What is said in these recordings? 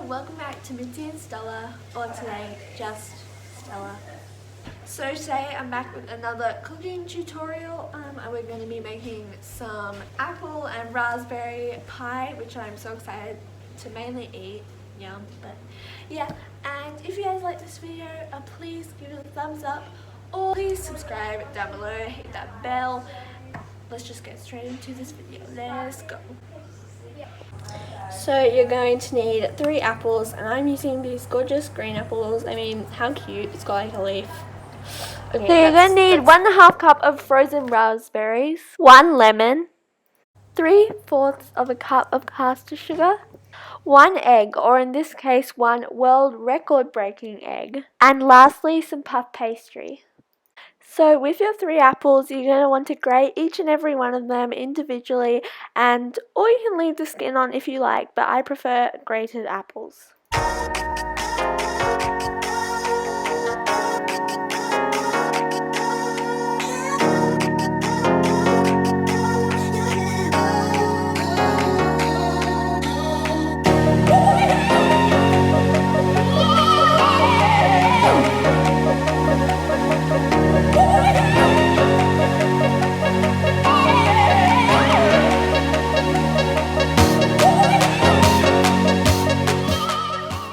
welcome back to Mitzi and Stella, or today, just Stella. So today I'm back with another cooking tutorial, and we're going to be making some apple and raspberry pie, which I'm so excited to mainly eat. Yum. But yeah, and if you guys like this video, please give it a thumbs up, or please subscribe down below, hit that bell. Let's just get straight into this video. Let's go. So you're going to need 3 apples, and I'm using these gorgeous green apples. I mean, how cute, it's got like a leaf. Okay, so you're going to need 1.5 cup of frozen raspberries, 1 lemon, 3/4 of a cup of caster sugar, 1 egg, or in this case 1 world record breaking egg, and lastly some puff pastry. So with your 3 apples, you're going to want to grate each and every one of them individually, or you can leave the skin on if you like, but I prefer grated apples.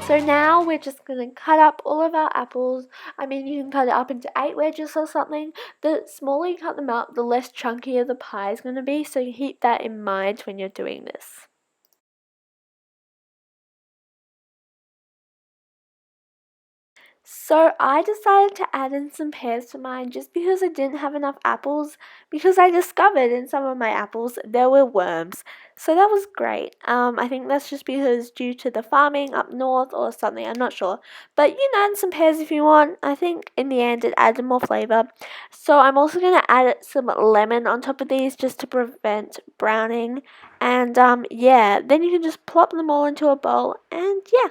So now we're just going to cut up all of our apples. I mean, you can cut it up into 8 wedges or something. The smaller you cut them up, the less chunkier the pie is going to be, so keep that in mind when you're doing this. So I decided to add in some pears to mine just because I didn't have enough apples, because I discovered in some of my apples there were worms. So that was great. I think that's just because due to the farming up north or something, I'm not sure. But you can add some pears if you want. I think in the end it added more flavour. So I'm also going to add some lemon on top of these just to prevent browning. And yeah, then you can just plop them all into a bowl, and yeah.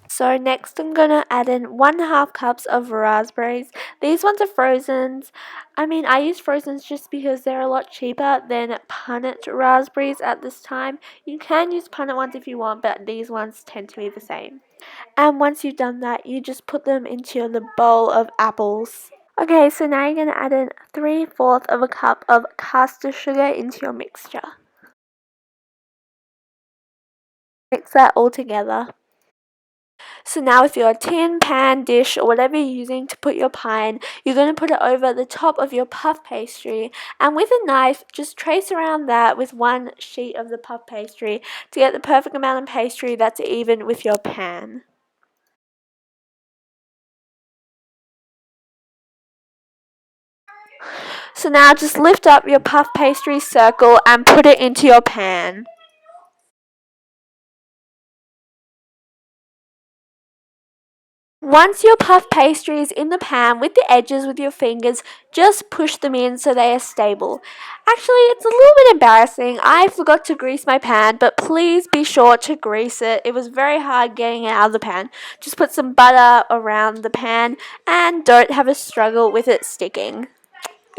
So next I'm going to add in 1.5 cups of raspberries. These ones are frozens. I mean, I use frozens just because they're a lot cheaper than punnet raspberries at this time. You can use punnet ones if you want, but these ones tend to be the same. And once you've done that, you just put them into the bowl of apples. Okay, so now you're going to add in 3/4 of a cup of caster sugar into your mixture. Mix that all together. So now with your tin, pan, dish, or whatever you're using to put your pie in, you're going to put it over the top of your puff pastry, and with a knife, just trace around that with 1 sheet of the puff pastry to get the perfect amount of pastry that's even with your pan. So now just lift up your puff pastry circle and put it into your pan. Once your puff pastry is in the pan with the edges with your fingers, just push them in so they are stable. Actually, it's a little bit embarrassing. I forgot to grease my pan, but please be sure to grease it. It was very hard getting it out of the pan. Just put some butter around the pan and don't have a struggle with it sticking.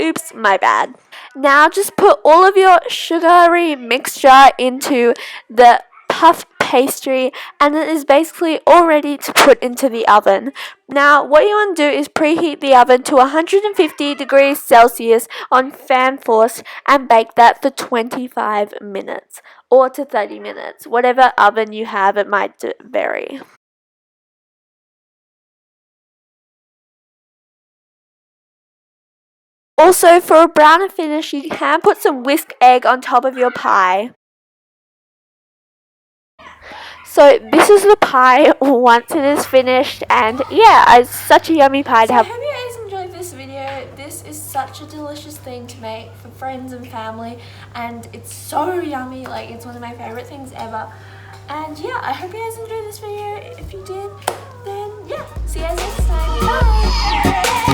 Oops, my bad. Now just put all of your sugary mixture into the puff pastry, and it is basically all ready to put into the oven. Now what you want to do is preheat the oven to 150 degrees Celsius on fan force and bake that for 25 minutes or to 30 minutes. Whatever oven you have, it might vary. Also, for a browner finish, you can put some whisk egg on top of your pie. So this is the pie once it is finished, and yeah, it's such a yummy pie to have. I hope you guys enjoyed this video. This is such a delicious thing to make for friends and family, and it's so yummy. Like, it's one of my favorite things ever. And yeah, I hope you guys enjoyed this video. If you did, then yeah, see you guys next time. Bye!